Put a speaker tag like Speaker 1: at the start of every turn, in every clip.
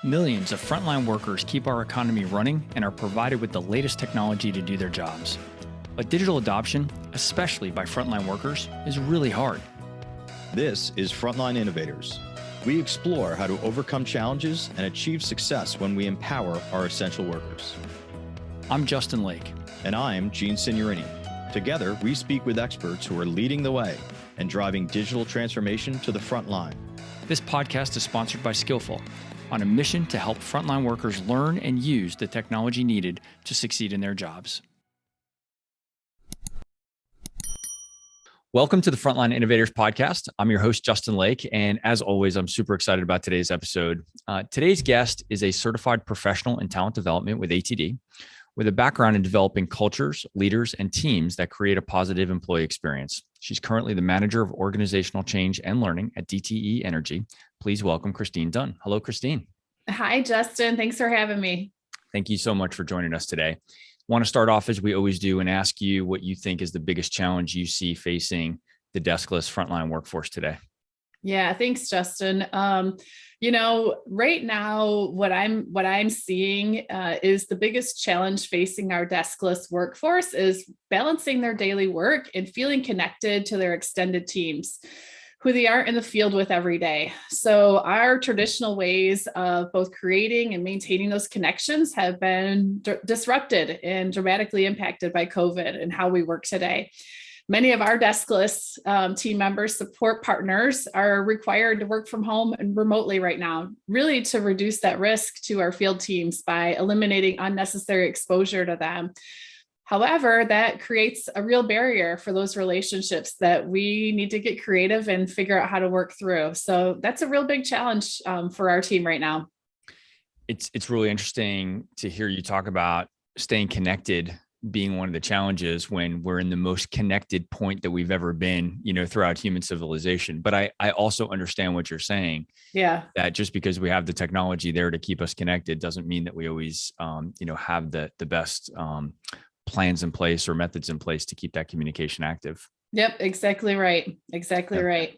Speaker 1: Millions of frontline workers keep our economy running and are provided with the latest technology to do their jobs. But digital adoption, especially by frontline workers, is really hard.
Speaker 2: This is Frontline Innovators. We explore how to overcome challenges and achieve success when we empower our essential workers.
Speaker 1: I'm Justin Lake.
Speaker 2: And I'm Gene Signorini. Together, we speak with experts who are leading the way and driving digital transformation to the front line.
Speaker 1: This podcast is sponsored by Skillful, on a mission to help frontline workers learn and use the technology needed to succeed in their jobs. Welcome to the Frontline Innovators podcast. I'm your host, Justin Lake, and as always, I'm super excited about today's episode. Today's guest is a certified professional in talent development with ATD, with a background in developing cultures, leaders, and teams that create a positive employee experience. She's currently the manager of organizational change and learning at DTE Energy. Please welcome Kristine Dunn. Hello, Kristine.
Speaker 3: Hi, Justin. Thanks for having me.
Speaker 1: Thank you so much for joining us today. Want to start off as we always do and ask you what you think is the biggest challenge you see facing the deskless frontline workforce today.
Speaker 3: Yeah, thanks, Justin. Right now, what I'm seeing is the biggest challenge facing our deskless workforce is balancing their daily work and feeling connected to their extended teams, who they are in the field with every day. So our traditional ways of both creating and maintaining those connections have been disrupted and dramatically impacted by COVID and how we work today. Many of our deskless team members, support partners, are required to work from home and remotely right now, really to reduce that risk to our field teams by eliminating unnecessary exposure to them. However, that creates a real barrier for those relationships that we need to get creative and figure out how to work through. So that's a real big challenge for our team right now.
Speaker 1: It's really interesting to hear you talk about staying connected being one of the challenges when we're in the most connected point that we've ever been, throughout human civilization. But I also understand what you're saying.
Speaker 3: Yeah.
Speaker 1: That just because we have the technology there to keep us connected doesn't mean that we always, have the best plans in place or methods in place to keep that communication active.
Speaker 3: Yep. Exactly right. Right.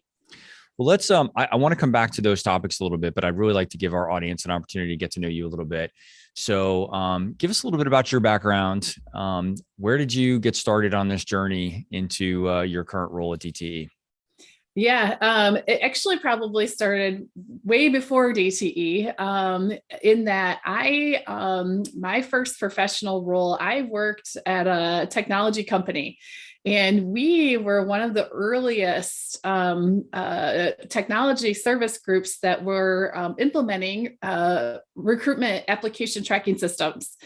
Speaker 1: Well, let's, I want to come back to those topics a little bit, but I'd really like to give our audience an opportunity to get to know you a little bit. So give us a little bit about your background. Where did you get started on this journey into your current role at DTE?
Speaker 3: Yeah, it actually probably started way before DTE, in that my first professional role, I worked at a technology company. And we were one of the earliest technology service groups that were implementing recruitment application tracking systems.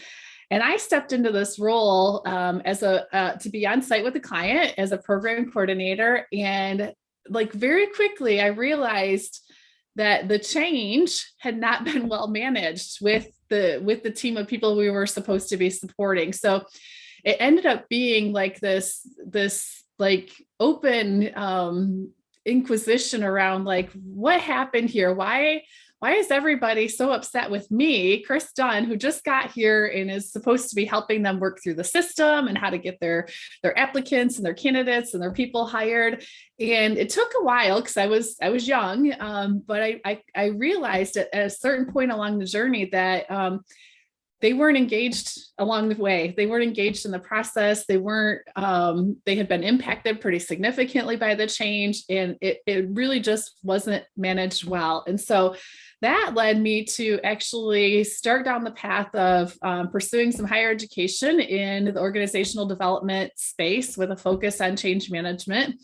Speaker 3: And I stepped into this role to be on site with the client as a program coordinator. And very quickly, I realized that the change had not been well managed with the team of people we were supposed to be supporting. So it ended up being this open inquisition around what happened here? Why is everybody so upset with me, Kristine Dunn, who just got here and is supposed to be helping them work through the system and how to get their applicants and their candidates and their people hired. And it took a while because I was young, but I realized at a certain point along the journey that they weren't engaged along the way. They weren't engaged in the process. They had been impacted pretty significantly by the change, and it really just wasn't managed well. And so that led me to actually start down the path of pursuing some higher education in the organizational development space with a focus on change management.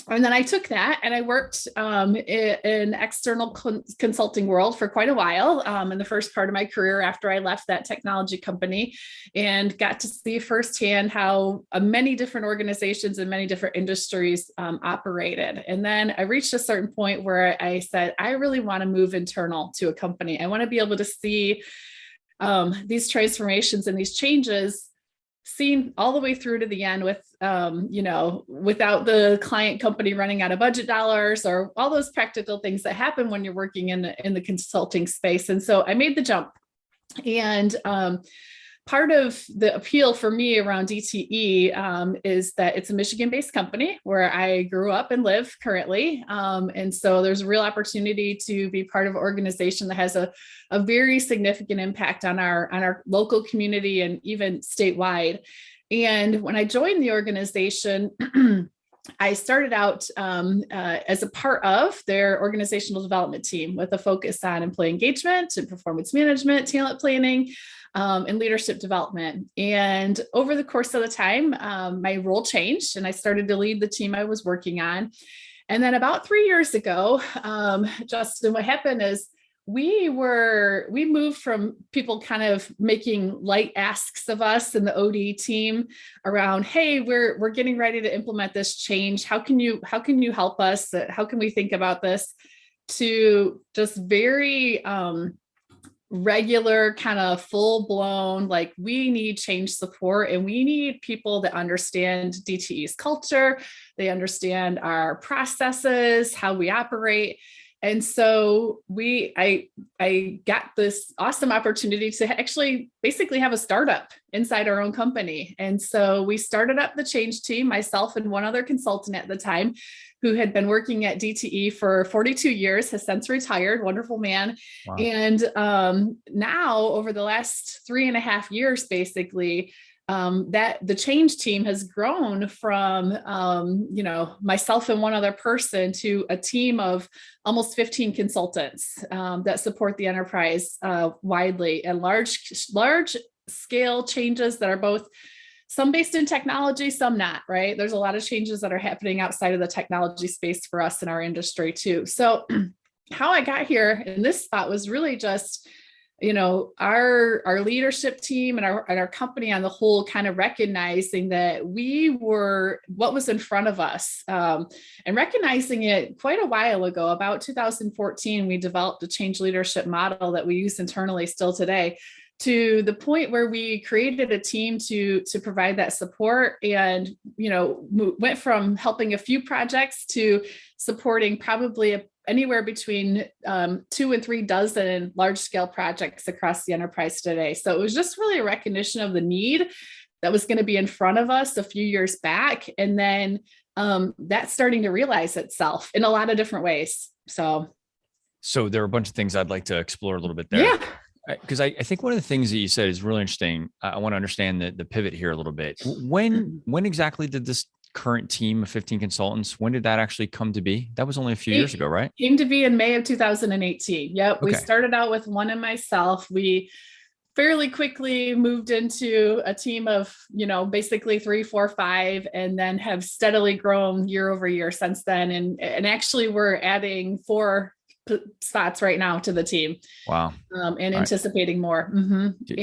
Speaker 3: And then I took that and I worked in external consulting world for quite a while in the first part of my career after I left that technology company, and got to see firsthand how many different organizations and many different industries operated. And then I reached a certain point where I said, I really want to move internal to a company. I want to be able to see these transformations and these changes seen all the way through to the end with, without the client company running out of budget dollars or all those practical things that happen when you're working in the consulting space. And so I made the jump. And part of the appeal for me around DTE is that it's a Michigan-based company where I grew up and live currently. And so there's a real opportunity to be part of an organization that has a very significant impact on our local community and even statewide. And when I joined the organization, I started out as a part of their organizational development team with a focus on employee engagement and performance management, talent planning, and leadership development. And over the course of the time, my role changed and I started to lead the team I was working on. And then about 3 years ago, Justin, what happened is we moved from people kind of making light asks of us and the OD team around, hey, we're getting ready to implement this change. How can you help us? How can we think about this? To just very regular, kind of full blown, like we need change support and we need people that understand DTE's culture. They understand our processes, how we operate. And so I got this awesome opportunity to actually basically have a startup inside our own company. And so we started up the change team, myself and one other consultant at the time, who had been working at DTE for 42 years, has since retired, wonderful man. Wow. And now over the last 3.5 years, basically, that the change team has grown from, myself and one other person to a team of almost 15 consultants that support the enterprise widely, and large scale changes that are both some based in technology, some not, right? There's a lot of changes that are happening outside of the technology space for us in our industry too. So how I got here in this spot was really just, our leadership team and our company on the whole kind of recognizing that what was in front of us, and recognizing it quite a while ago. About 2014, we developed a change leadership model that we use internally still today, to the point where we created a team to provide that support, and went from helping a few projects to supporting probably anywhere between 2 and 3 dozen large scale projects across the enterprise today. So it was just really a recognition of the need that was going to be in front of us a few years back. And then that's starting to realize itself in a lot of different ways. So
Speaker 1: there are a bunch of things I'd like to explore a little bit there.
Speaker 3: Yeah.
Speaker 1: Because I think one of the things that you said is really interesting. I want to understand the pivot here a little bit. When exactly did this current team of 15 consultants, when did that actually come to be? That was only a few years ago, right?
Speaker 3: Came to be in May of 2018. Yep. Okay. We started out with one and myself. We fairly quickly moved into a team of, basically 3, 4, 5, and then have steadily grown year over year since then. And actually we're adding 4 spots right now to the team.
Speaker 1: Wow.
Speaker 3: And anticipating more. Mm-hmm.
Speaker 1: Do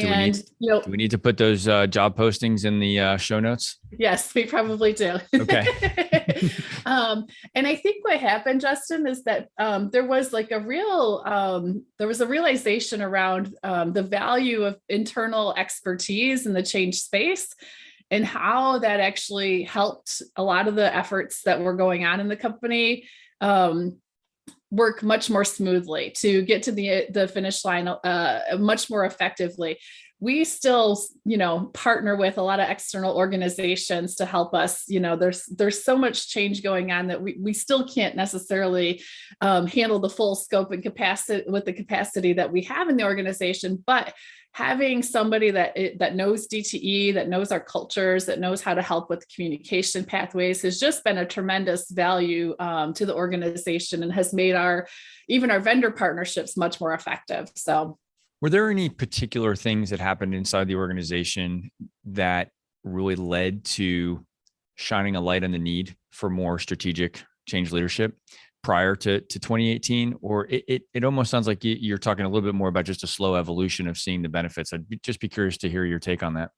Speaker 1: we need to put those job postings in the show notes?
Speaker 3: Yes, we probably do.
Speaker 1: Okay.
Speaker 3: And I think what happened, Justin, is that there was a realization around the value of internal expertise in the change space, and how that actually helped a lot of the efforts that were going on in the company work much more smoothly, to get to the finish line much more effectively. We still, partner with a lot of external organizations to help us. There's so much change going on that we still can't necessarily handle the full scope and capacity with the capacity that we have in the organization. But having somebody that knows DTE, that knows our cultures, that knows how to help with communication pathways has just been a tremendous value to the organization, and has made even our vendor partnerships much more effective. So,
Speaker 1: were there any particular things that happened inside the organization that really led to shining a light on the need for more strategic change leadership prior to 2018? Or it almost sounds like you're talking a little bit more about just a slow evolution of seeing the benefits. I'd just be curious to hear your take on that.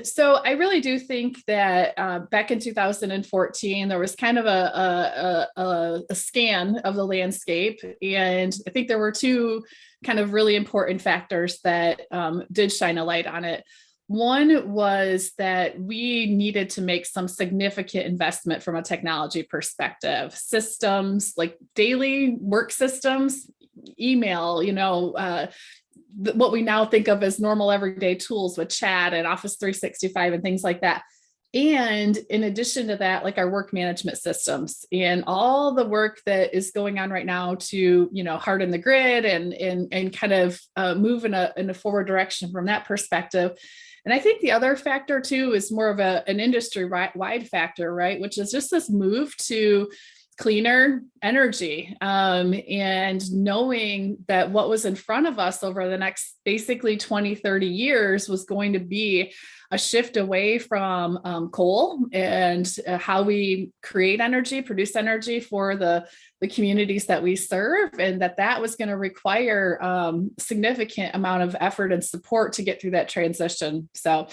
Speaker 3: So I really do think that back in 2014, there was kind of a scan of the landscape. And I think there were 2 kind of really important factors that did shine a light on it. One was that we needed to make some significant investment from a technology perspective. Systems like daily work systems, email, what we now think of as normal everyday tools with chat and Office 365 and things like that. And in addition to that, like our work management systems and all the work that is going on right now to, harden the grid and kind of move in a forward direction from that perspective. And I think the other factor too is more of an industry-wide factor, right? Which is just this move to cleaner energy, and knowing that what was in front of us over the next basically 20, 30 years was going to be a shift away from coal and how we create energy, produce energy for the communities that we serve, and that was going to require significant amount of effort and support to get through that transition. So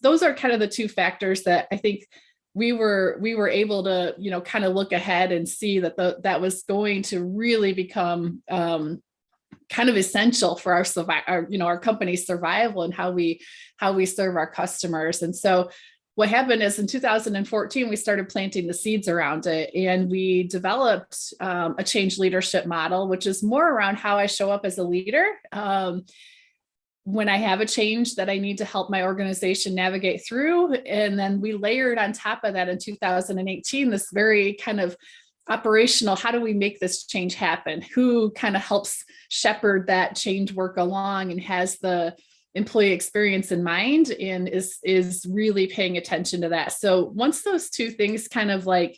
Speaker 3: those are kind of the two factors that I think we were able to, kind of look ahead and see that that was going to really become kind of essential for our company's survival and how we serve our customers. And so what happened is in 2014, we started planting the seeds around it, and we developed a change leadership model, which is more around how I show up as a leader. When I have a change that I need to help my organization navigate through. And then we layered on top of that in 2018, this very kind of operational, how do we make this change happen? Who kind of helps shepherd that change work along and has the employee experience in mind and is really paying attention to that. So once those two things kind of like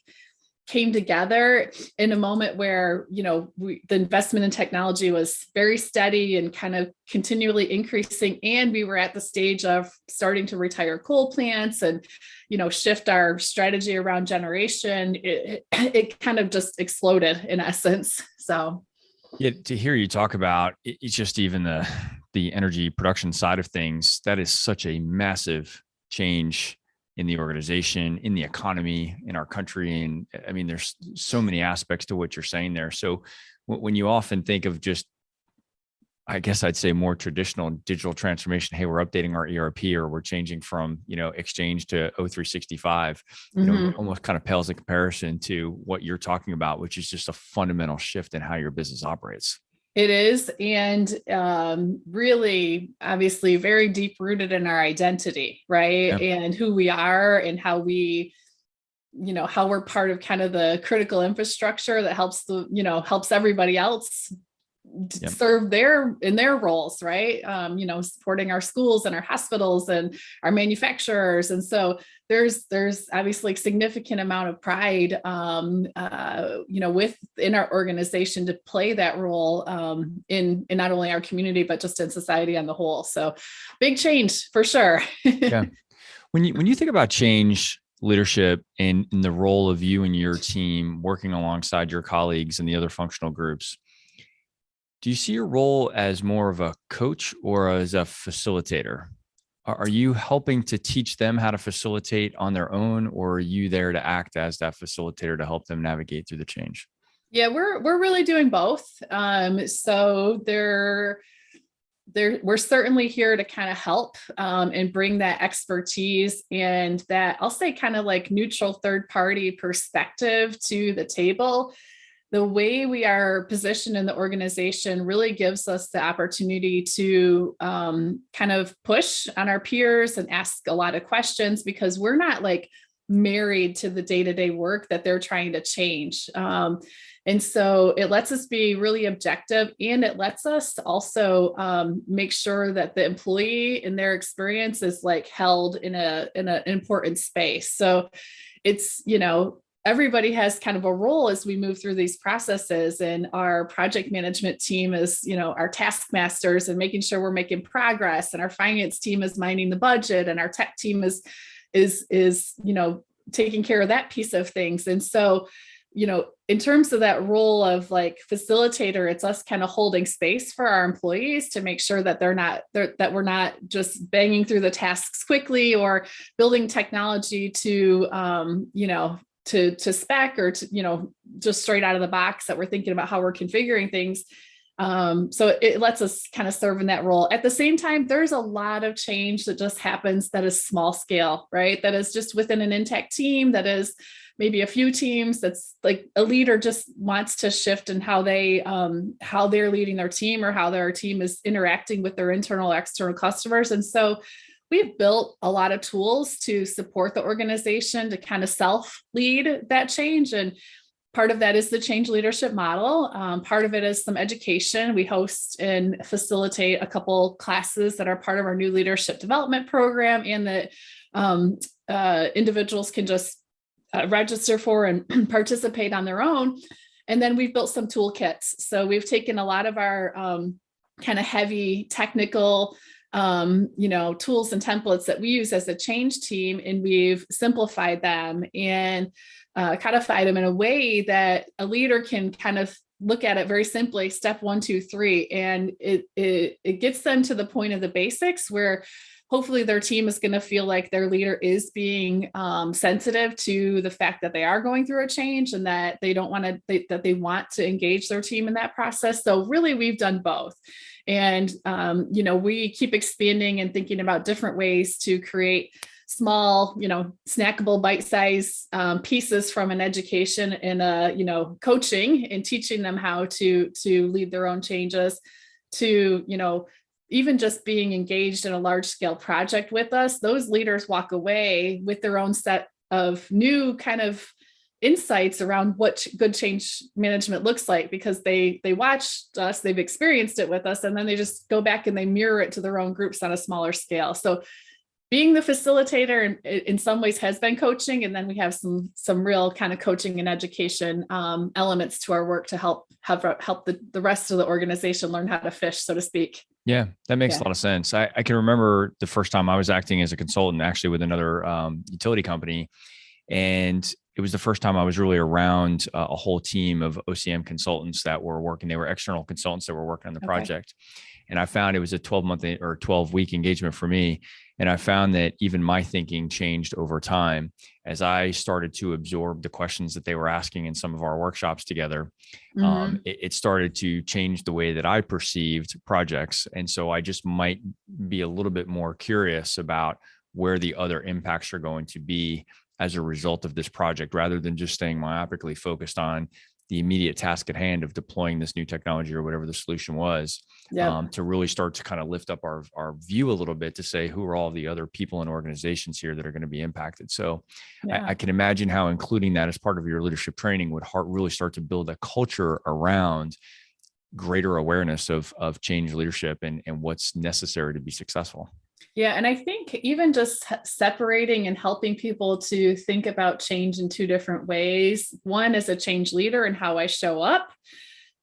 Speaker 3: came together in a moment where, the investment in technology was very steady and kind of continually increasing. And we were at the stage of starting to retire coal plants and, shift our strategy around generation. It kind of just exploded in essence. So.
Speaker 1: Yeah, to hear you talk about it's just even the energy production side of things, that is such a massive change in the organization, in the economy, in our country. And I mean, there's so many aspects to what you're saying there. So when you often think of just, I guess I'd say more traditional digital transformation, hey, we're updating our ERP or we're changing from, Exchange to O365, it almost kind of pales in comparison to what you're talking about, which is just a fundamental shift in how your business operates.
Speaker 3: It is. And really, obviously, very deep rooted in our identity, right? Yep. And who we are and how we, how we're part of kind of the critical infrastructure that helps everybody else yep. serve in their roles, right? Supporting our schools and our hospitals and our manufacturers. And so there's obviously a significant amount of pride, within our organization to play that role in not only our community, but just in society on the whole. So big change for sure.
Speaker 1: Yeah. When you think about change leadership and the role of you and your team working alongside your colleagues and the other functional groups, do you see your role as more of a coach or as a facilitator? Are you helping to teach them how to facilitate on their own, or are you there to act as that facilitator to help them navigate through the change?
Speaker 3: Yeah, we're really doing both. So we're certainly here to kind of help and bring that expertise and that, I'll say, kind of like neutral third party perspective to the table. The way we are positioned in the organization really gives us the opportunity to kind of push on our peers and ask a lot of questions, because we're not like married to the day-to-day work that they're trying to change. And so it lets us be really objective, and it lets us also make sure that the employee in their experience is like held in an important space. So it's, everybody has kind of a role as we move through these processes, and our project management team is, our task masters and making sure we're making progress, and our finance team is minding the budget, and our tech team is taking care of that piece of things. And so, in terms of that role of like facilitator, it's us kind of holding space for our employees to make sure that that we're not just banging through the tasks quickly or building technology to spec or to, just straight out of the box, that we're thinking about how we're configuring things. So it lets us kind of serve in that role. At the same time, there's a lot of change that just happens that is small scale, right? That is just within an intact team, that is maybe a few teams. That's like a leader just wants to shift in how they're leading their team, or how their team is interacting with their internal, external customers. And so we've built a lot of tools to support the organization to kind of self-lead that change. And part of that is the change leadership model. Part of it is some education. We host and facilitate a couple classes that are part of our new leadership development program, and that individuals can just register for and participate on their own. And then we've built some toolkits. So we've taken a lot of our kind of heavy technical tools and templates that we use as a change team, and we've simplified them and codified them in a way that a leader can kind of look at it very simply, step 1, 2, 3, and it gets them to the point of the basics, where hopefully their team is going to feel like their leader is being sensitive to the fact that they are going through a change, and that they want to engage their team in that process. So really, we've done both. And, we keep expanding and thinking about different ways to create small, snackable bite-sized pieces from an education and coaching and teaching them how to lead their own changes, to, even just being engaged in a large scale project with us. Those leaders walk away with their own set of new kind of insights around what good change management looks like, because they watched us, they've experienced it with us, and then they just go back and they mirror it to their own groups on a smaller scale. So being the facilitator in some ways has been coaching, and then we have some real kind of coaching and education elements to our work to help the rest of the organization learn how to fish, so to speak.
Speaker 1: Yeah, that makes a lot of sense. I can remember the first time I was acting as a consultant, actually with another utility company, and it was the first time I was really around a whole team of OCM consultants that were working. They were external consultants that were working on the project. And I found it was a 12-month or 12-week engagement for me. And I found that even my thinking changed over time as I started to absorb the questions that they were asking in some of our workshops together. Mm-hmm. It started to change the way that I perceived projects. And so I just might be a little bit more curious about where the other impacts are going to be as a result of this project, rather than just staying myopically focused on the immediate task at hand of deploying this new technology or whatever the solution was. To really start to kind of lift up our view a little bit to say, who are all the other people and organizations here that are going to be impacted? So I can imagine how including that as part of your leadership training would really start to build a culture around greater awareness of change leadership and what's necessary to be successful.
Speaker 3: Yeah. And I think even just separating and helping people to think about change in two different ways. One is a change leader and how I show up,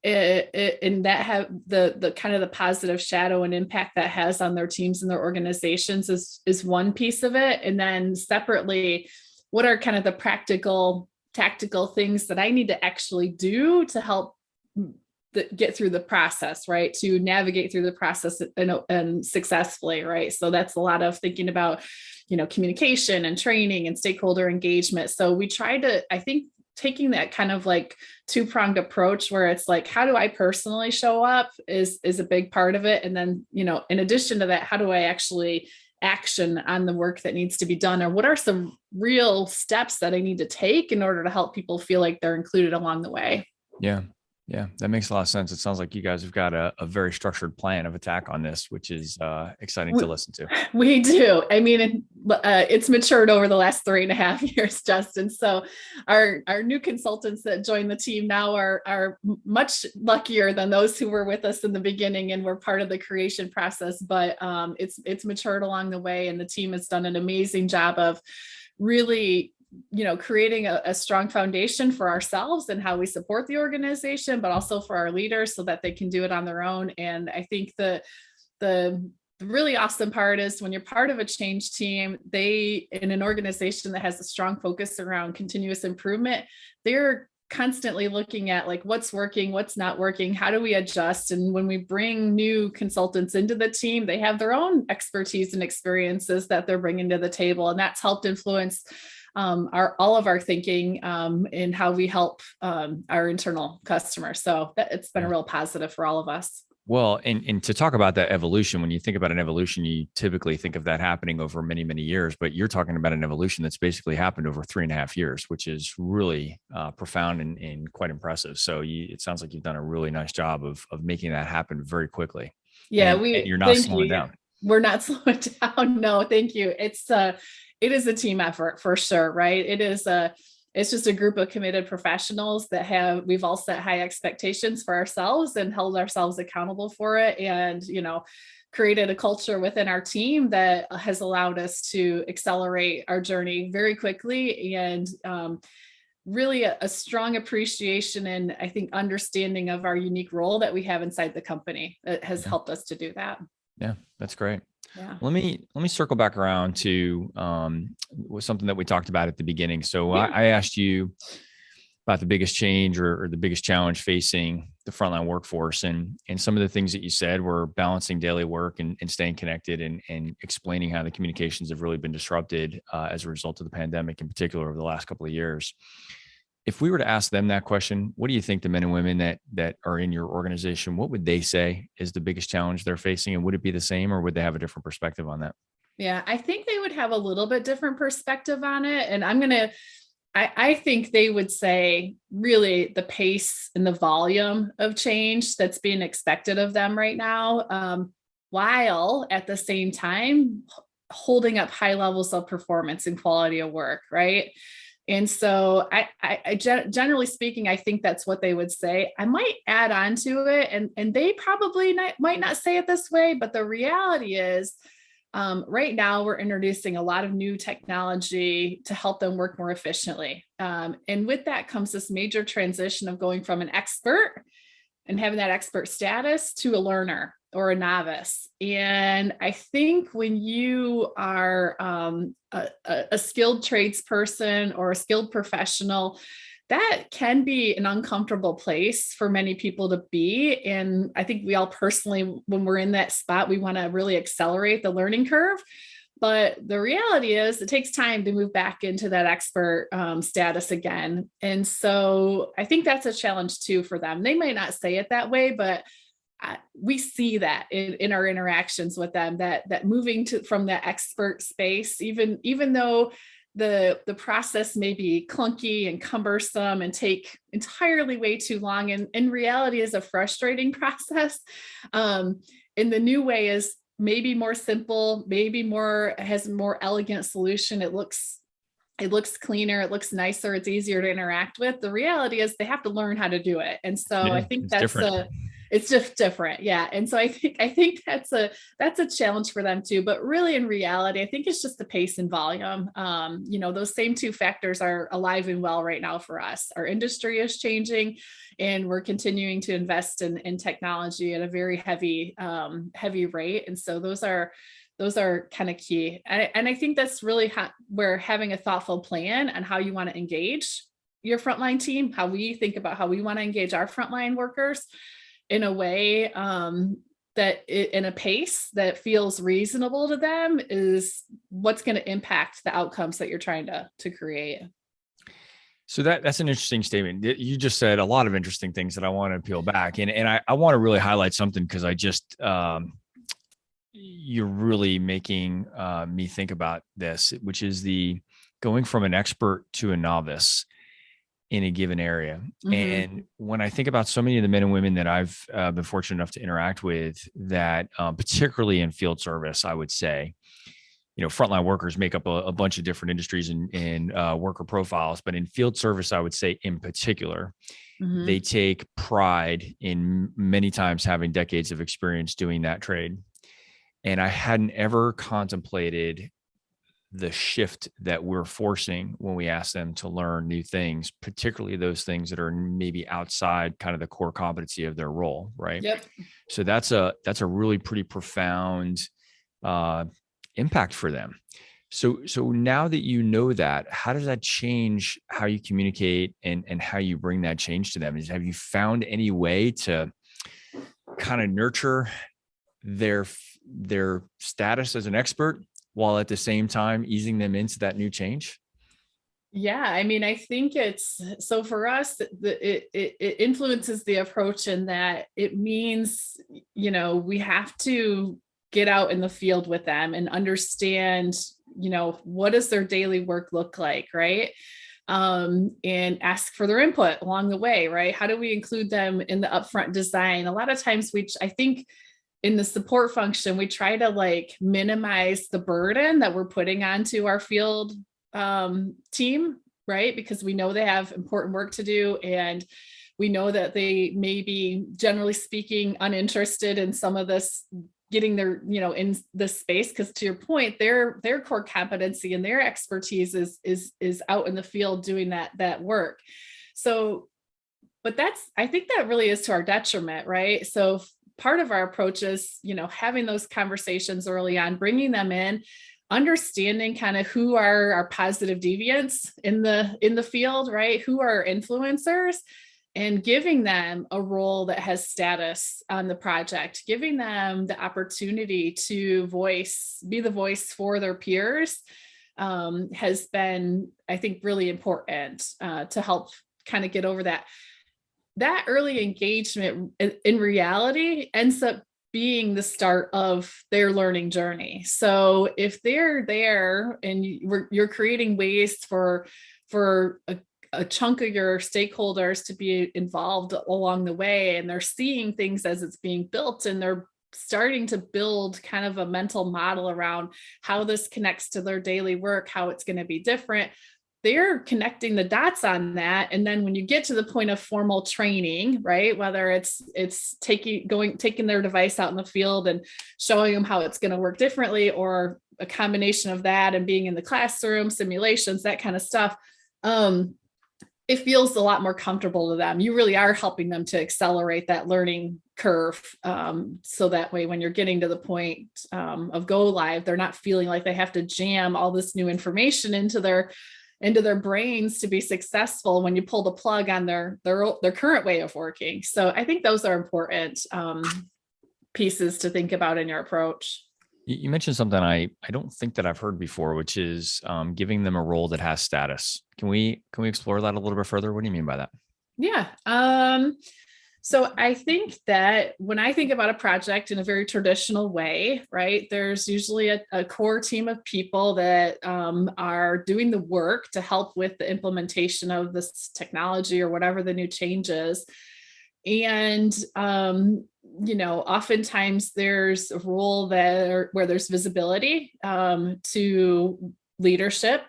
Speaker 3: and that have the kind of the positive shadow and impact that has on their teams and their organizations is one piece of it. And then separately, what are kind of the practical, tactical things that I need to actually do to help get through the process, right? To navigate through the process and successfully, right? So that's a lot of thinking about, communication and training and stakeholder engagement. So we try to, I think, taking that kind of like two-pronged approach where it's like, how do I personally show up is a big part of it. And then, in addition to that, how do I actually action on the work that needs to be done? Or what are some real steps that I need to take in order to help people feel like they're included along the way?
Speaker 1: Yeah, that makes a lot of sense. It sounds like you guys have got a very structured plan of attack on this, which is exciting to listen to.
Speaker 3: We do. I mean, it's matured over the last 3.5 years, Justin. So our new consultants that join the team now are much luckier than those who were with us in the beginning and were part of the creation process. But it's matured along the way, and the team has done an amazing job of really creating a strong foundation for ourselves and how we support the organization, but also for our leaders so that they can do it on their own. And I think the really awesome part is when you're part of a change team, in an organization that has a strong focus around continuous improvement, they're constantly looking at like what's working, what's not working, how do we adjust? And when we bring new consultants into the team, they have their own expertise and experiences that they're bringing to the table. And that's helped influence all of our thinking in how we help our internal customers. So it's been a real positive for all of us.
Speaker 1: Well, and to talk about that evolution, when you think about an evolution, you typically think of that happening over many, many years, but you're talking about an evolution that's basically happened over 3.5 years, which is really profound and quite impressive. So it sounds like you've done a really nice job of making that happen very quickly.
Speaker 3: Yeah,
Speaker 1: and you're not slowing down.
Speaker 3: We're not slowing down. No, thank you. It is a team effort for sure, right? It's just a group of committed professionals that we've all set high expectations for ourselves and held ourselves accountable for it. And, created a culture within our team that has allowed us to accelerate our journey very quickly, and really a strong appreciation and I think understanding of our unique role that we have inside the company that has helped us to do that.
Speaker 1: Yeah, that's great.
Speaker 3: Yeah.
Speaker 1: Let me circle back around to something that we talked about at the beginning. So I asked you about the biggest change or the biggest challenge facing the frontline workforce, and some of the things that you said were balancing daily work and staying connected, and explaining how the communications have really been disrupted as a result of the pandemic, in particular over the last couple of years. If we were to ask them that question, what do you think the men and women that are in your organization, what would they say is the biggest challenge they're facing? And would it be the same, or would they have a different perspective on that?
Speaker 3: Yeah, I think they would have a little bit different perspective on it. And I think they would say really the pace and the volume of change that's being expected of them right now, while at the same time holding up high levels of performance and quality of work, right? And so I generally speaking, I think that's what they would say. I might add on to it, and they probably might not say it this way, but the reality is right now we're introducing a lot of new technology to help them work more efficiently. And with that comes this major transition of going from an expert and having that expert status to a learner or a novice. And I think when you are a skilled tradesperson or a skilled professional, that can be an uncomfortable place for many people to be. And I think we all personally, when we're in that spot, we want to really accelerate the learning curve. But the reality is it takes time to move back into that expert status again. And so I think that's a challenge too for them. They might not say it that way, but we see that in our interactions with them, that moving from that expert space, even though the process may be clunky and cumbersome and take entirely way too long, and in reality is a frustrating process. And the new way is maybe more simple, has a more elegant solution. It looks cleaner, it looks nicer, it's easier to interact with. The reality is they have to learn how to do it. And so I think it's just different. Yeah. And so I think that's a challenge for them too, but really in reality, I think it's just the pace and volume. Those same two factors are alive and well right now for us. Our industry is changing, and we're continuing to invest in technology at a very heavy rate. And so those are kind of key. And I think that's really where having a thoughtful plan on how you want to engage your frontline team, how we think about how we want to engage our frontline workers in a way in a pace that feels reasonable to them is what's going to impact the outcomes that you're trying to create.
Speaker 1: So that's an interesting statement. You just said a lot of interesting things that I want to peel back. And I want to really highlight something, because I just, you're really making me think about this, which is the going from an expert to a novice in a given area. Mm-hmm. And when I think about so many of the men and women that I've been fortunate enough to interact with, that particularly in field service, I would say, frontline workers make up a bunch of different industries and worker profiles, but in field service, I would say in particular, mm-hmm. they take pride in many times having decades of experience doing that trade. And I hadn't ever contemplated the shift that we're forcing when we ask them to learn new things, particularly those things that are maybe outside kind of the core competency of their role, right?
Speaker 3: Yep.
Speaker 1: So that's a really pretty profound impact for them. So now that you know that, how does that change how you communicate and how you bring that change to them? Have you found any way to kind of nurture their status as an expert while at the same time easing them into that new change?
Speaker 3: Yeah, I mean, I think it's so for us, it influences the approach in that it means, we have to get out in the field with them and understand, what does their daily work look like, right? And ask for their input along the way, right? How do we include them in the upfront design? A lot of times, I think in the support function, we try to like minimize the burden that we're putting onto our field team, right? Because we know they have important work to do, and we know that they may be, generally speaking, uninterested in some of this, getting their, in this space. Because to your point, their core competency and their expertise is out in the field doing that work. So, but I think that really is to our detriment, right? So part of our approach is, having those conversations early on, bringing them in, understanding kind of who are our positive deviants in the field, right? Who are influencers, and giving them a role that has status on the project, giving them the opportunity to be the voice for their peers, has been, I think, really important to help kind of get over that early engagement. In reality ends up being the start of their learning journey. So if they're there and you're creating ways for a chunk of your stakeholders to be involved along the way, and they're seeing things as it's being built, and they're starting to build kind of a mental model around how this connects to their daily work, how it's going to be different, they're connecting the dots on that. And then when you get to the point of formal training, right, whether it's taking their device out in the field and showing them how it's going to work differently, or a combination of that and being in the classroom, simulations, that kind of stuff, it feels a lot more comfortable to them. You really are helping them to accelerate that learning curve. So that way, when you're getting to the point of go live, they're not feeling like they have to jam all this new information into their brains to be successful when you pull the plug on their current way of working. So I think those are important pieces to think about in your approach.
Speaker 1: You mentioned something I don't think that I've heard before, which is giving them a role that has status. Can we explore that a little bit further? What do you mean by that?
Speaker 3: Yeah. So I think that when I think about a project in a very traditional way, right, there's usually a core team of people that are doing the work to help with the implementation of this technology or whatever the new change is. And, oftentimes there's a role where there's visibility to leadership,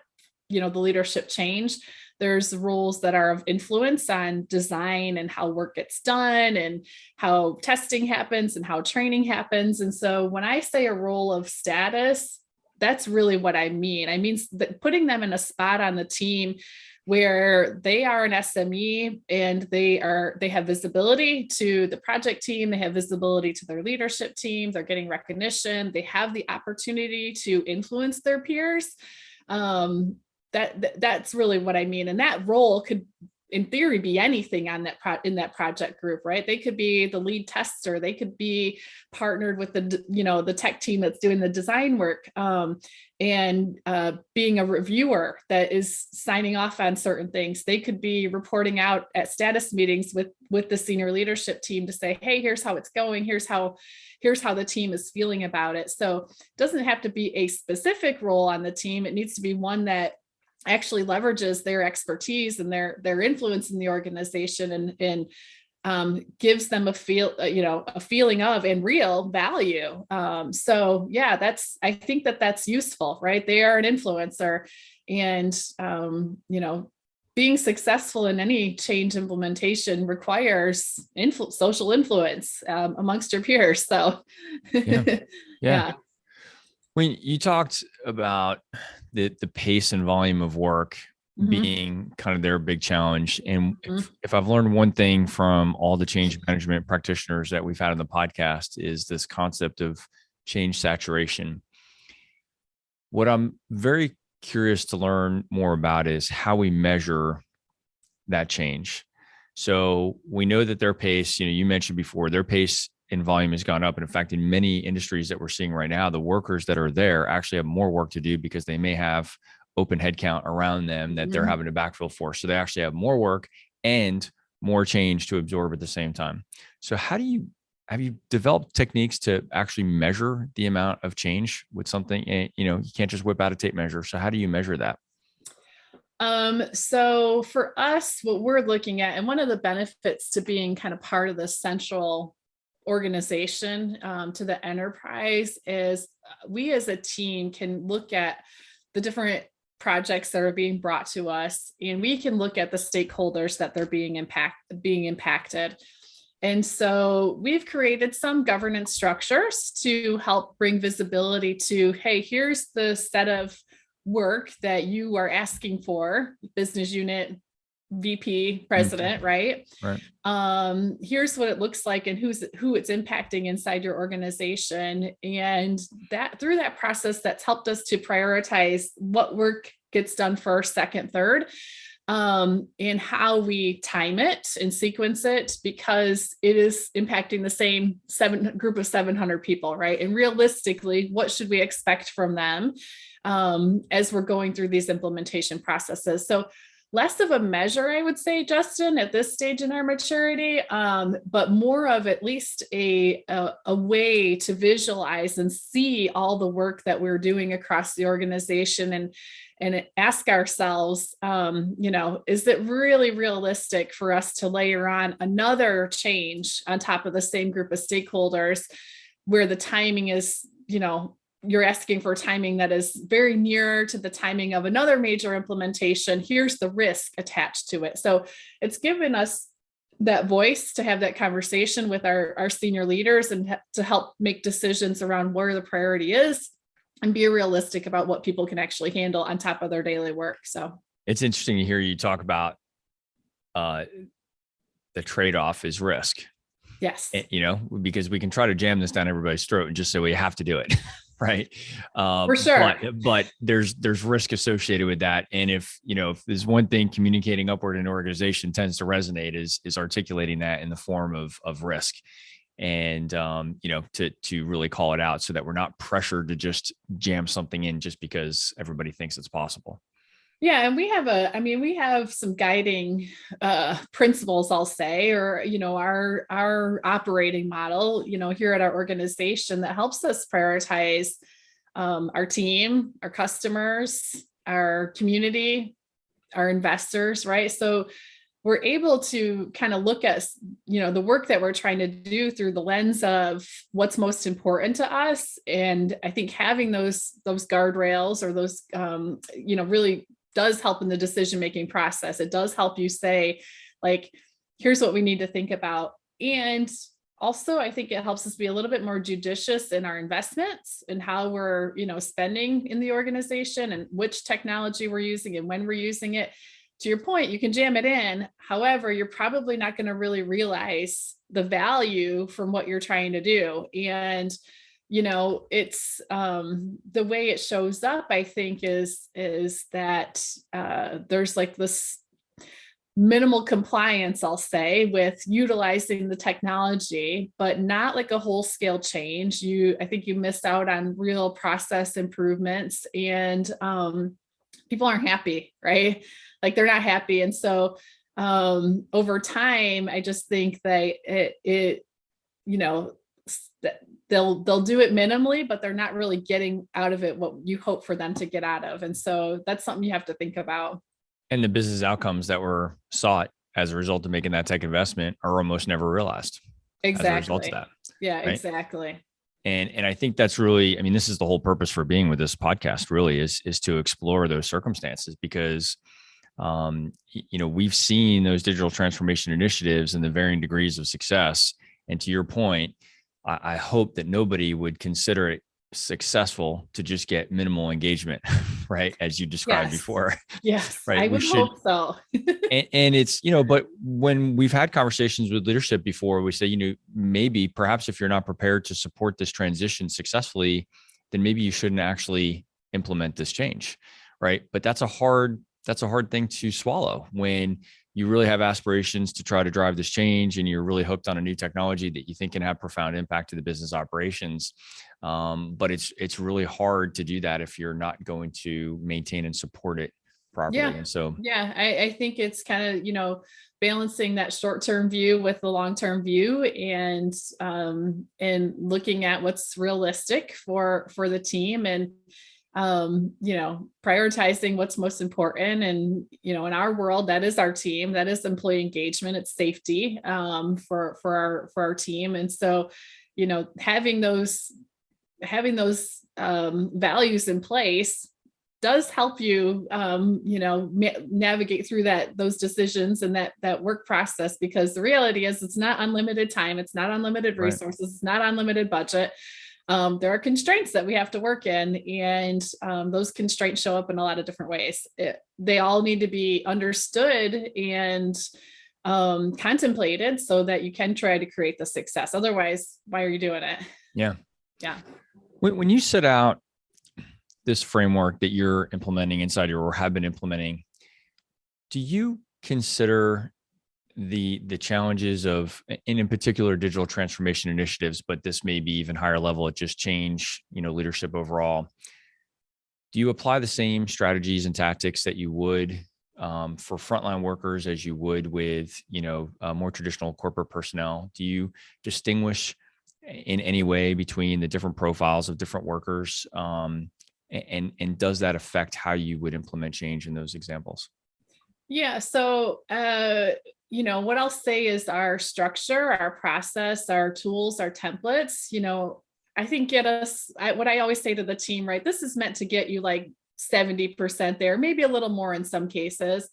Speaker 3: the leadership change. There's roles that are of influence on design and how work gets done and how testing happens and how training happens. And so when I say a role of status, that's really what I mean. I mean, putting them in a spot on the team where they are an SME and they have visibility to the project team, they have visibility to their leadership team, they're getting recognition, they have the opportunity to influence their peers. That's really what I mean. And that role could, in theory, be anything on in that project group, right? They could be the lead tester. They could be partnered with the tech team that's doing the design work, and being a reviewer that is signing off on certain things. They could be reporting out at status meetings with the senior leadership team to say, hey, here's how it's going. Here's how the team is feeling about it. So it doesn't have to be a specific role on the team. It needs to be one that actually leverages their expertise and their influence in the organization and gives them a feeling of and real value. So yeah, I think that's useful, right? They are an influencer, and being successful in any change implementation requires social influence amongst your peers. So yeah.
Speaker 1: When you talked about the pace and volume of work being kind of their big challenge, and if I've learned one thing from all the change management practitioners that we've had on the podcast, is this concept of change saturation. What I'm very curious to learn more about is how we measure that change. So we know that their pace, you mentioned before, their pace in volume has gone up. And in fact, in many industries that we're seeing right now, the workers that are there actually have more work to do because they may have open headcount around them that they're
Speaker 3: Mhm.
Speaker 1: having to backfill for. So they actually have more work and more change to absorb at the same time. So have you developed techniques to actually measure the amount of change with something? And, you can't just whip out a tape measure. So how do you measure that?
Speaker 3: So for us, what we're looking at, and one of the benefits to being kind of part of the central organization to the enterprise is we as a team can look at the different projects that are being brought to us, and we can look at the stakeholders that they're being impacted. And so we've created some governance structures to help bring visibility to, hey, here's the set of work that you are asking for, business unit, VP, president, right?
Speaker 1: Right.
Speaker 3: Here's what it looks like and who it's impacting inside your organization. And that through that process, that's helped us to prioritize what work gets done first, second, third, and how we time it and sequence it, because it is impacting the same group of 700 people, right? And realistically, what should we expect from them as we're going through these implementation processes? So less of a measure, I would say, Justin, at this stage in our maturity, but more of at least a way to visualize and see all the work that we're doing across the organization, and ask ourselves, is it really realistic for us to layer on another change on top of the same group of stakeholders where the timing is, you're asking for timing that is very near to the timing of another major implementation. Here's the risk attached to it. So it's given us that voice to have that conversation with our senior leaders and to help make decisions around where the priority is and be realistic about what people can actually handle on top of their daily work. So
Speaker 1: It's interesting to hear you talk about the trade-off is risk.
Speaker 3: Yes.
Speaker 1: Because we can try to jam this down everybody's throat and just say, we have to do it. Right.
Speaker 3: For sure.
Speaker 1: But there's risk associated with that. And if there's one thing communicating upward in an organization tends to resonate is articulating that in the form of risk. And, to really call it out so that we're not pressured to just jam something in just because everybody thinks it's possible.
Speaker 3: Yeah. And we have some guiding principles, I'll say, or, our operating model, here at our organization that helps us prioritize our team, our customers, our community, our investors, right? So we're able to kind of look at, the work that we're trying to do through the lens of what's most important to us. And I think having those guardrails or those, really does help in the decision-making process. It does help you say, like, here's what we need to think about. And also, I think it helps us be a little bit more judicious in our investments and how we're, spending in the organization and which technology we're using and when we're using it. To your point, you can jam it in. However, you're probably not going to really realize the value from what you're trying to do. And it's the way it shows up, I think, is that there's like this minimal compliance, I'll say, with utilizing the technology, but not like a whole scale change. I think you miss out on real process improvements, and people aren't happy, right? Like they're not happy. And so over time, I just think that they'll do it minimally, but they're not really getting out of it what you hope for them to get out of. And so that's something you have to think about.
Speaker 1: And the business outcomes that were sought as a result of making that tech investment are almost never realized.
Speaker 3: Exactly.
Speaker 1: As a result of that.
Speaker 3: Yeah,
Speaker 1: right?
Speaker 3: Exactly.
Speaker 1: And I think that's really, this is the whole purpose for being with this podcast really is to explore those circumstances, because we've seen those digital transformation initiatives and the varying degrees of success. And to your point, I hope that nobody would consider it successful to just get minimal engagement, right? As you described before.
Speaker 3: Yes,
Speaker 1: right.
Speaker 3: I would hope so.
Speaker 1: and it's, but when we've had conversations with leadership before, we say, maybe perhaps if you're not prepared to support this transition successfully, then maybe you shouldn't actually implement this change. Right. But that's a hard thing to swallow when you really have aspirations to try to drive this change, and you're really hooked on a new technology that you think can have profound impact to the business operations. But it's really hard to do that if you're not going to maintain and support it properly.
Speaker 3: Yeah.
Speaker 1: And so,
Speaker 3: yeah, I think it's kind of, balancing that short-term view with the long-term view, and looking at what's realistic for the team, and prioritizing what's most important. And, in our world, that is our team, that is employee engagement, it's safety, for our team. And so, having those values in place does help you, navigate through those decisions and that work process, because the reality is it's not unlimited time. It's not unlimited resources. Right. It's not unlimited budget. There are constraints that we have to work in, and those constraints show up in a lot of different ways. They all need to be understood and contemplated so that you can try to create the success. Otherwise, why are you doing it?
Speaker 1: Yeah.
Speaker 3: Yeah.
Speaker 1: When you set out this framework that you're implementing inside or have been implementing, do you consider the challenges of, in particular, digital transformation initiatives, but this may be even higher level at just change, leadership overall? Do you apply the same strategies and tactics that you would for frontline workers as you would with, more traditional corporate personnel? Do you distinguish in any way between the different profiles of different workers? And does that affect how you would implement change in those examples?
Speaker 3: Yeah. So, what I'll say is our structure, our process, our tools, our templates, I think what I always say to the team, right? This is meant to get you like 70% there, maybe a little more in some cases.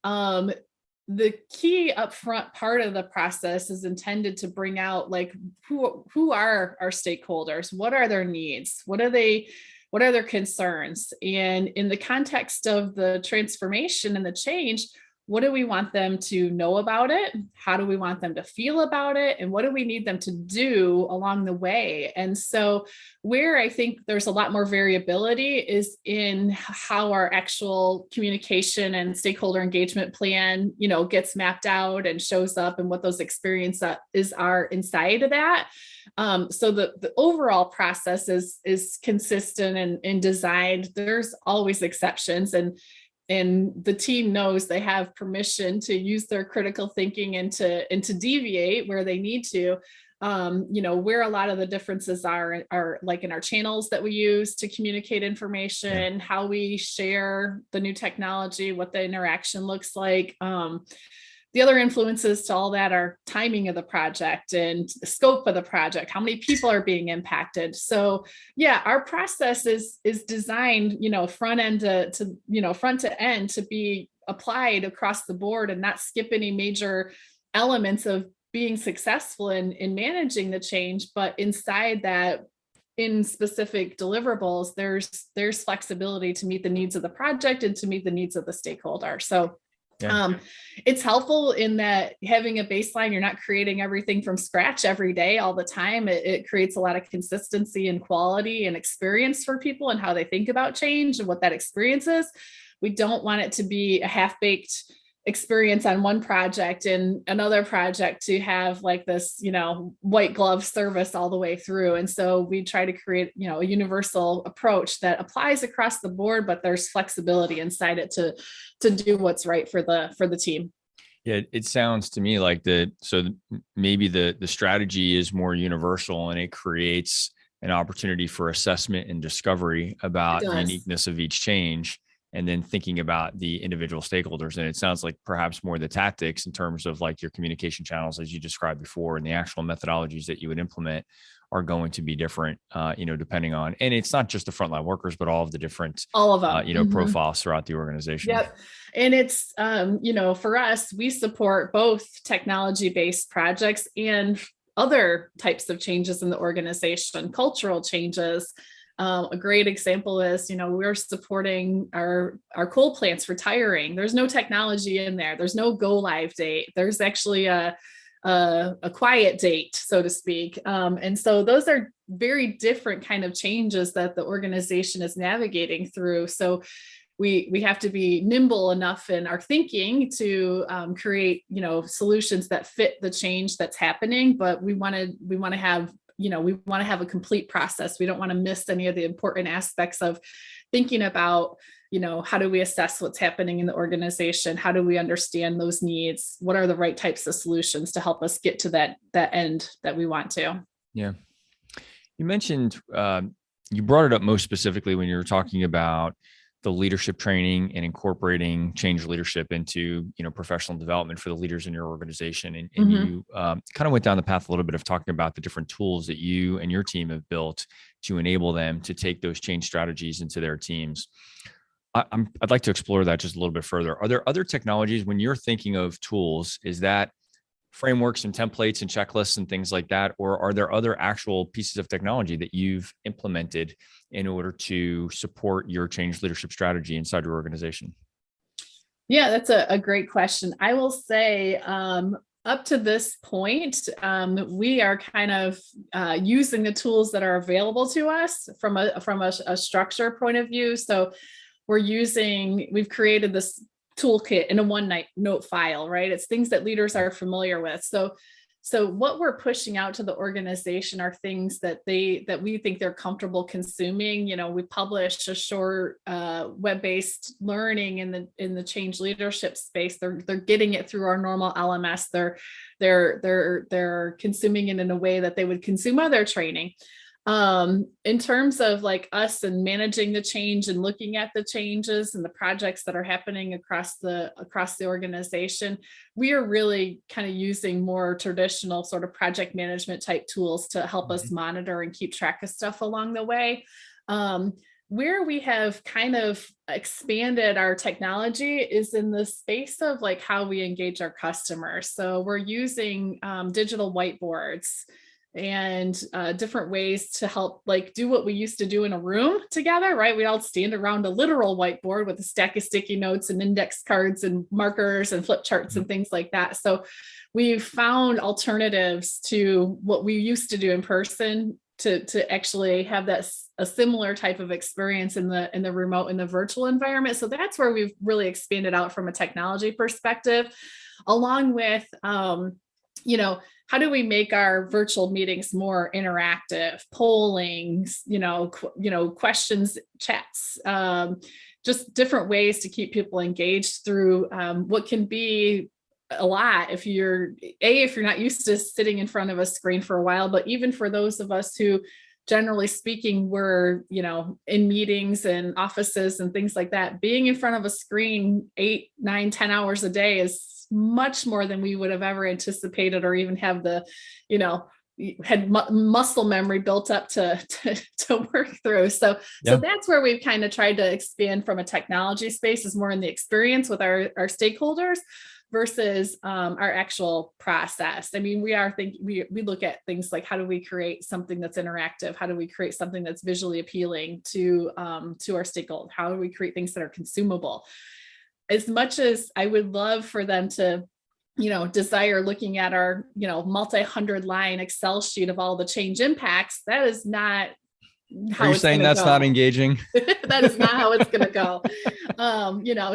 Speaker 3: The key upfront part of the process is intended to bring out like, who are our stakeholders? What are their needs? What are their concerns? And in the context of the transformation and the change, what do we want them to know about it? How do we want them to feel about it? And what do we need them to do along the way? And so where I think there's a lot more variability is in how our actual communication and stakeholder engagement plan, gets mapped out and shows up, and what those experiences are inside of that. So the overall process is consistent and designed. There's always exceptions, and the team knows they have permission to use their critical thinking and to deviate where they need to. Where a lot of the differences are like in our channels that we use to communicate information, how we share the new technology, what the interaction looks like. The other influences to all that are timing of the project and the scope of the project, how many people are being impacted. So yeah, our process is designed, front to end to be applied across the board and not skip any major elements of being successful in managing the change. But inside that, in specific deliverables, there's flexibility to meet the needs of the project and to meet the needs of the stakeholder. So it's helpful in that having a baseline, you're not creating everything from scratch every day, all the time. It creates a lot of consistency and quality and experience for people and how they think about change and what that experience is. We don't want it to be a half-baked experience on one project and another project to have like this, white glove service all the way through. And so we try to create, a universal approach that applies across the board, but there's flexibility inside it to do what's right for the team.
Speaker 1: Yeah, it sounds to me like maybe the strategy is more universal, and it creates an opportunity for assessment and discovery about the uniqueness of each change, and then thinking about the individual stakeholders. And it sounds like perhaps more the tactics in terms of like your communication channels, as you described before, and the actual methodologies that you would implement are going to be different, depending on, and it's not just the frontline workers, but all of the different, profiles throughout the organization.
Speaker 3: Yep. And it's, for us, we support both technology-based projects and other types of changes in the organization, cultural changes. A great example is, we're supporting our coal plants retiring. There's no technology in there. There's no go live date. There's actually a quiet date, so to speak. And so those are very different kind of changes that the organization is navigating through. So we have to be nimble enough in our thinking to create, solutions that fit the change that's happening. But we want to have a complete process. We don't want to miss any of the important aspects of thinking about, how do we assess what's happening in the organization? How do we understand those needs? What are the right types of solutions to help us get to that end that we want to?
Speaker 1: Yeah. You mentioned, you brought it up most specifically when you were talking about the leadership training and incorporating change leadership into, professional development for the leaders in your organization. And you kind of went down the path a little bit of talking about the different tools that you and your team have built to enable them to take those change strategies into their teams. I'd like to explore that just a little bit further. Are there other technologies when you're thinking of tools? Is that frameworks and templates and checklists and things like that? Or are there other actual pieces of technology that you've implemented in order to support your change leadership strategy inside your organization?
Speaker 3: Yeah, that's a great question. I will say, up to this point, we are kind of using the tools that are available to us from a structure point of view. So we've created this toolkit in a OneNote file, right? It's things that leaders are familiar with. So what we're pushing out to the organization are things that we think they're comfortable consuming. We publish a short web-based learning in the change leadership space. They're getting it through our normal LMS. They're consuming it in a way that they would consume other training. In terms of like us and managing the change and looking at the changes and the projects that are happening across the organization, we are really kind of using more traditional sort of project management type tools to help us monitor and keep track of stuff along the way. Where we have kind of expanded our technology is in the space of like how we engage our customers. So we're using digital whiteboards and different ways to help like do what we used to do in a room together, right? We'd all stand around a literal whiteboard with a stack of sticky notes and index cards and markers and flip charts and things like that. So we've found alternatives to what we used to do in person to actually have a similar type of experience in the remote, in the virtual environment. So that's where we've really expanded out from a technology perspective, along with, how do we make our virtual meetings more interactive, polling, questions, chats, just different ways to keep people engaged through what can be a lot if you're not used to sitting in front of a screen for a while, but even for those of us who, generally speaking, we're, in meetings and offices and things like that, being in front of a screen 8, 9, 10 hours a day is much more than we would have ever anticipated, or even have the, muscle memory built up to work through. So that's where we've kind of tried to expand from a technology space, is more in the experience with our stakeholders versus our actual process. I mean, we look at things like, how do we create something that's interactive? How do we create something that's visually appealing to our stakeholders? How do we create things that are consumable? As much as I would love for them to, desire looking at our, multi-100 line Excel sheet of all the change impacts, that is not how. Are you saying that's
Speaker 1: not engaging?
Speaker 3: That is not how it's going to go.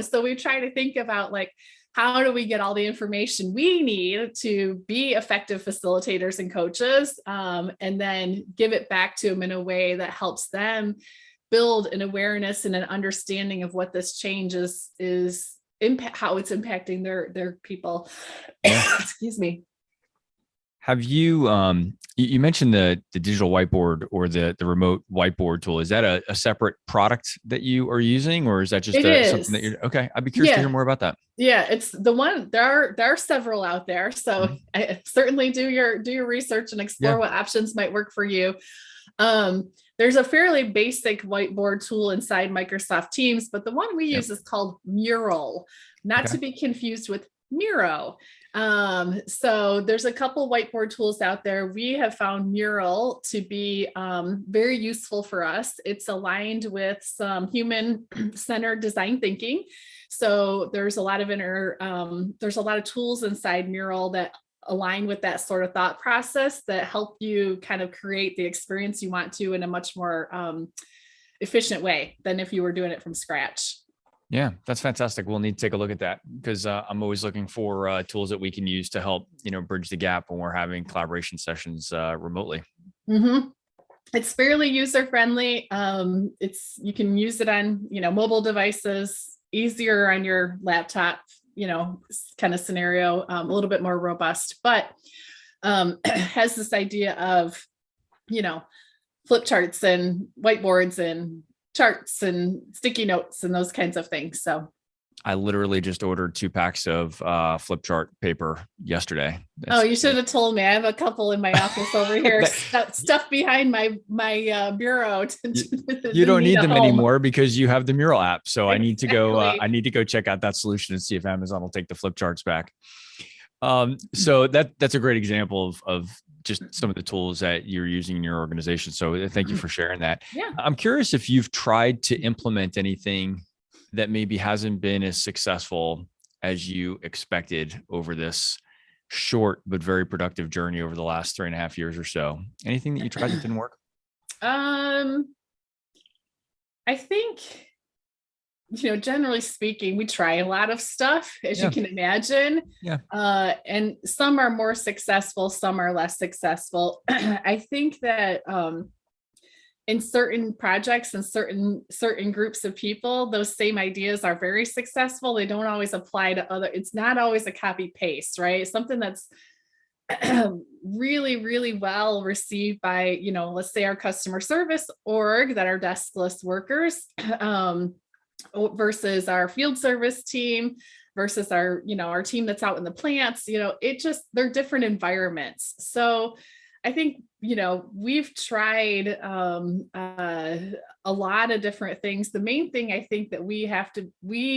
Speaker 3: So we try to think about like, how do we get all the information we need to be effective facilitators and coaches, and then give it back to them in a way that helps them build an awareness and an understanding of what this change is how it's impacting their people. Excuse me.
Speaker 1: Have you, you mentioned the digital whiteboard or the remote whiteboard tool. Is that a separate product that you are using, or is that just something that you're, okay. I'd be curious to hear more about that.
Speaker 3: Yeah, it's the one, there are several out there. So I certainly do your research and explore what options might work for you. There's a fairly basic whiteboard tool inside Microsoft Teams, but the one we use is called Mural, not to be confused with Miro. So there's a couple whiteboard tools out there. We have found Mural to be very useful for us. It's aligned with some human-centered design thinking. So there's a lot of tools inside Mural that align with that sort of thought process that help you kind of create the experience you want to in a much more efficient way than if you were doing it from scratch.
Speaker 1: Yeah, that's fantastic. We'll need to take a look at that because I'm always looking for tools that we can use to help, bridge the gap when we're having collaboration sessions remotely.
Speaker 3: Mm-hmm. It's fairly user friendly. You can use it on, mobile devices, easier on your laptop, kind of scenario, a little bit more robust, but has this idea of, Flipcharts and whiteboards and charts and sticky notes and those kinds of things. So
Speaker 1: I literally just ordered 2 packs of Flipchart paper yesterday.
Speaker 3: You should have told me. I have a couple in my office over here, stuff behind my bureau.
Speaker 1: You don't need them anymore because you have the Mural app. So
Speaker 3: Exactly.
Speaker 1: I need to go check out that solution and see if Amazon will take the Flipcharts back. So that's a great example of just some of the tools that you're using in your organization. So thank you for sharing that.
Speaker 3: Yeah.
Speaker 1: I'm curious if you've tried to implement anything that maybe hasn't been as successful as you expected over this short but very productive journey over the last 3.5 years or so. Anything that you tried that didn't work?
Speaker 3: I think, generally speaking, we try a lot of stuff, as you can imagine.
Speaker 1: Yeah.
Speaker 3: And some are more successful, some are less successful. I think that in certain projects and certain groups of people, those same ideas are very successful. They don't always apply to other. It's not always a copy paste, right? Something that's really, really well received by, let's say our customer service org that are deskless workers, versus our field service team, versus our, our team that's out in the plants, they're different environments. So I think, we've tried a lot of different things. The main thing I think that we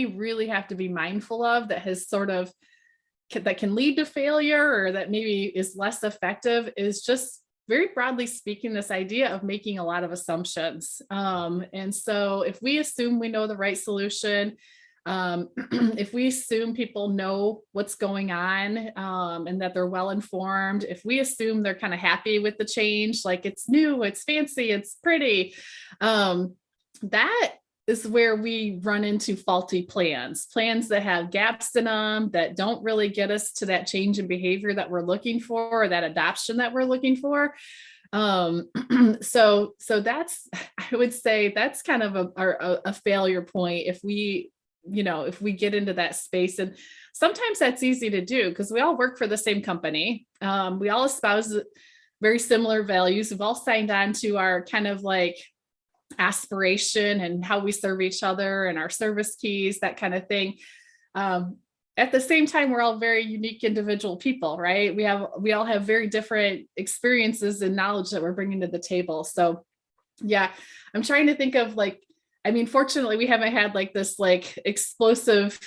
Speaker 3: really have to be mindful of that can lead to failure or that maybe is less effective is just very broadly speaking, this idea of making a lot of assumptions. And so if we assume we know the right solution, if we assume people know what's going on and that they're well informed, if we assume they're kind of happy with the change, like it's new, it's fancy, it's pretty, that is where we run into faulty plans that have gaps in them, that don't really get us to that change in behavior that we're looking for, or that adoption that we're looking for. So that's, I would say that's kind of a failure point if we get into that space. And sometimes that's easy to do because we all work for the same company. We all espouse very similar values. We've all signed on to our kind of like aspiration and how we serve each other and our service keys, that kind of thing. At the same time, we're all very unique individual people, right? We all have very different experiences and knowledge that we're bringing to the table. So yeah, I'm trying to think of fortunately we haven't had like this like explosive,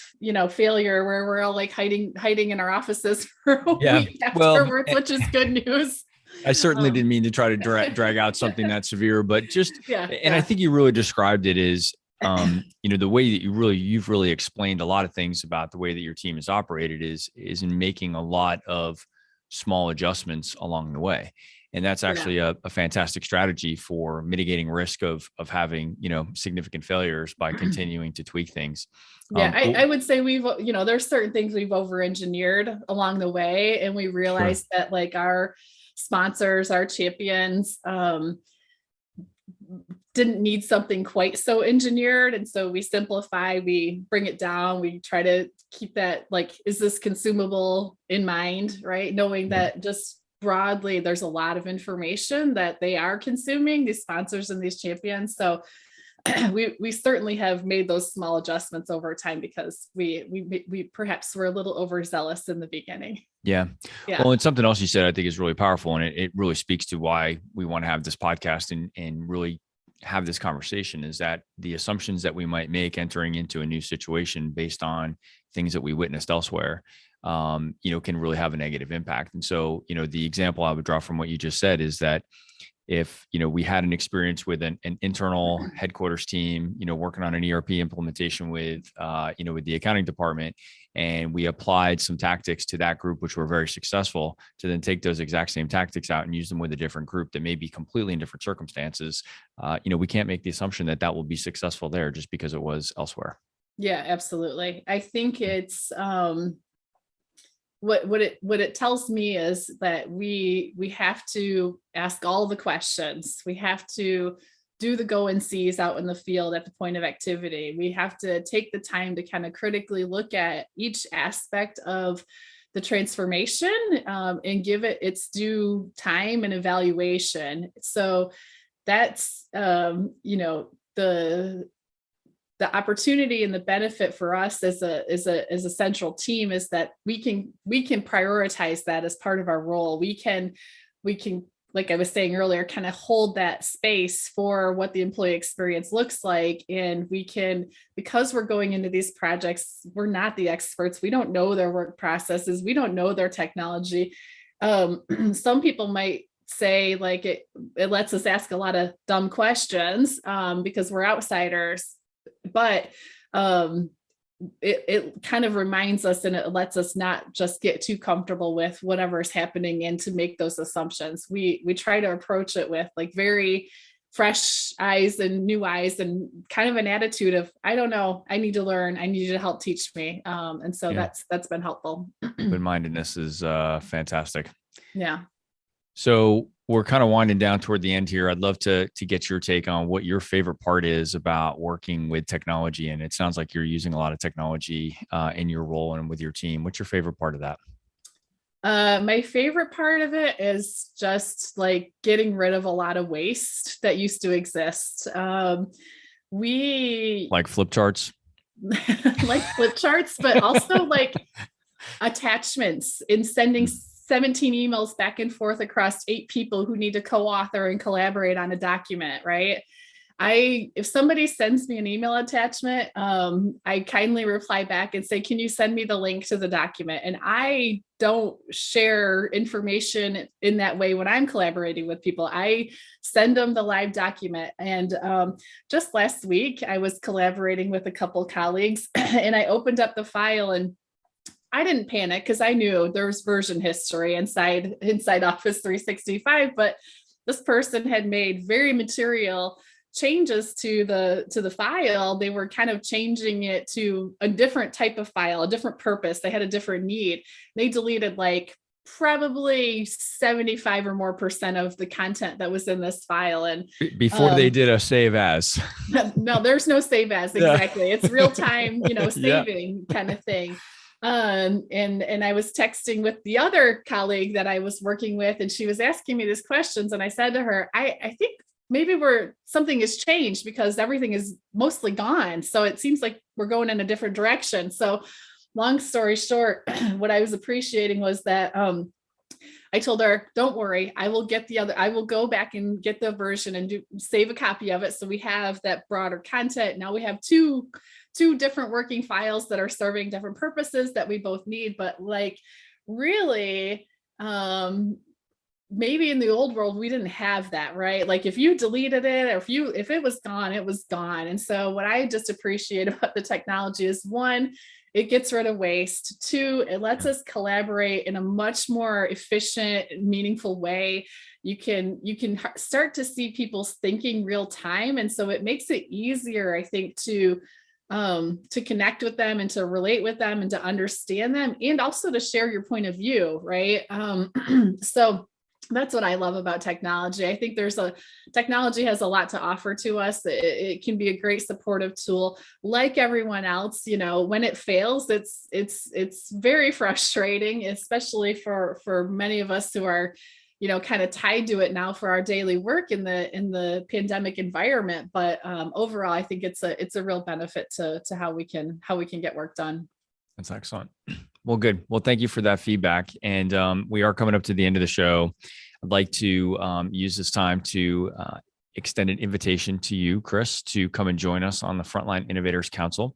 Speaker 3: failure where we're all like hiding in our offices for a week afterwards, which is good news.
Speaker 1: I certainly didn't mean to try to drag out something that severe, but I think you really described it as, the way that you've really explained a lot of things about the way that your team is operated is in making a lot of small adjustments along the way. And that's actually a fantastic strategy for mitigating risk of having, significant failures by continuing to tweak things.
Speaker 3: I would say there's certain things we've over-engineered along the way. And we realized that like our sponsors, our champions, didn't need something quite so engineered. And so we simplify, we bring it down, we try to keep that like, is this consumable in mind, right? Knowing that just broadly, there's a lot of information that they are consuming, these sponsors and these champions. So we certainly have made those small adjustments over time because we perhaps were a little overzealous in the beginning.
Speaker 1: Yeah. Well, and something else you said, I think is really powerful. And it really speaks to why we want to have this podcast and really have this conversation, is that the assumptions that we might make entering into a new situation based on things that we witnessed elsewhere, can really have a negative impact. And so, the example I would draw from what you just said is that if, we had an experience with an internal headquarters team, working on an ERP implementation with the accounting department, and we applied some tactics to that group, which were very successful, to then take those exact same tactics out and use them with a different group that may be completely in different circumstances. We can't make the assumption that will be successful there just because it was elsewhere.
Speaker 3: Yeah, absolutely. I think it's what it tells me is that we have to ask all the questions. We have to do the go and sees out in the field at the point of activity. We have to take the time to kind of critically look at each aspect of the transformation, and give it its due time and evaluation. So that's the opportunity and the benefit for us as a central team is that we can prioritize that as part of our role. We can, like I was saying earlier, kind of hold that space for what the employee experience looks like. And we can, because we're going into these projects, we're not the experts. We don't know their work processes. We don't know their technology. Some people might say like it lets us ask a lot of dumb questions because we're outsiders. But it kind of reminds us, and it lets us not just get too comfortable with whatever's happening and to make those assumptions. We try to approach it with like very fresh eyes and new eyes and kind of an attitude of, I don't know, I need to learn, I need you to help teach me. And so that's been helpful.
Speaker 1: Open-mindedness is fantastic.
Speaker 3: Yeah.
Speaker 1: So we're kind of winding down toward the end here. I'd love to get your take on what your favorite part is about working with technology. And it sounds like you're using a lot of technology in your role and with your team. What's your favorite part of that?
Speaker 3: My favorite part of it is just like getting rid of a lot of waste that used to exist. We
Speaker 1: like Flipcharts,
Speaker 3: like Flipcharts, but also like attachments in sending 17 emails back and forth across 8 people who need to co-author and collaborate on a document, right? If somebody sends me an email attachment, I kindly reply back and say, can you send me the link to the document? And I don't share information in that way when I'm collaborating with people. I send them the live document. And just last week, I was collaborating with a couple colleagues and I opened up the file and I didn't panic because I knew there was version history inside Office 365, but this person had made very material changes to the file. They were kind of changing it to a different type of file, a different purpose. They had a different need. They deleted like probably 75 or more % of the content that was in this file. And
Speaker 1: before they did a save as.
Speaker 3: No, there's no save as. Exactly. It's real time, saving kind of thing. And I was texting with the other colleague that I was working with, and she was asking me these questions. And I said to her, I think maybe something has changed because everything is mostly gone. So it seems like we're going in a different direction. So long story short, what I was appreciating was that, I told her, don't worry, I will go back and get the version and save a copy of it. So we have that broader content. Now we have two different working files that are serving different purposes that we both need. But like really, maybe in the old world, we didn't have that, right? Like if you deleted it or if it was gone, it was gone. And so what I just appreciate about the technology is 1, it gets rid of waste. 2, it lets us collaborate in a much more efficient, meaningful way. You can start to see people's thinking real time. And so it makes it easier, I think, to connect with them and to relate with them and to understand them and also to share your point of view, right? So that's what I love about technology. I think technology has a lot to offer to us. It can be a great supportive tool. Like everyone else, when it fails, it's very frustrating, especially for many of us who are, kind of tied to it now for our daily work in the pandemic environment. But overall, I think it's a real benefit to how we can get work done.
Speaker 1: That's excellent. Well, good. Well, thank you for that feedback. And we are coming up to the end of the show. I'd like to use this time to extend an invitation to you, Chris, to come and join us on the Frontline Innovators Council.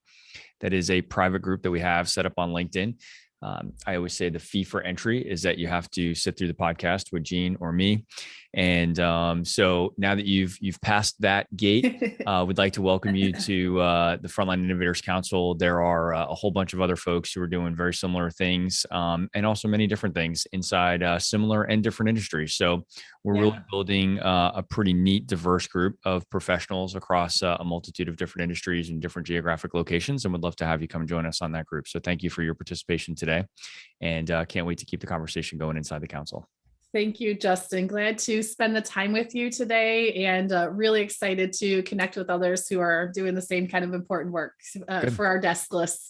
Speaker 1: That is a private group that we have set up on LinkedIn. I always say the fee for entry is that you have to sit through the podcast with Gene or me. And so now that you've passed that gate, we'd like to welcome you to the Frontline Innovators Council. There are a whole bunch of other folks who are doing very similar things, and also many different things inside similar and different industries. So we're really building a pretty neat, diverse group of professionals across a multitude of different industries and different geographic locations, and would love to have you come join us on that group. So thank you for your participation today, and can't wait to keep the conversation going inside the council.
Speaker 3: Thank you, Justin. Glad to spend the time with you today, and really excited to connect with others who are doing the same kind of important work for our deskless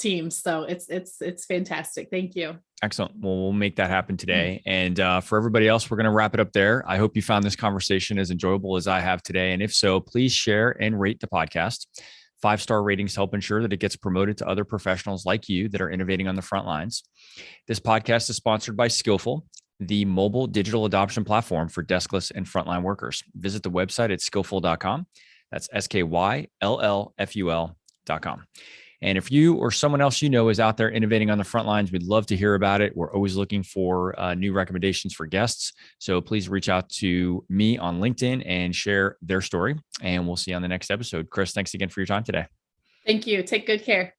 Speaker 3: team. So it's fantastic. Thank you.
Speaker 1: Excellent. Well, we'll make that happen today. And for everybody else, we're going to wrap it up there. I hope you found this conversation as enjoyable as I have today. And if so, please share and rate the podcast. 5-star ratings help ensure that it gets promoted to other professionals like you that are innovating on the front lines. This podcast is sponsored by Skillful, the mobile digital adoption platform for deskless and frontline workers. Visit the website at skillful.com. That's SKYLLFUL.com. And if you or someone else you know is out there innovating on the front lines, we'd love to hear about it. We're always looking for new recommendations for guests. So please reach out to me on LinkedIn and share their story. And we'll see you on the next episode. Chris, thanks again for your time today.
Speaker 3: Thank you. Take good care.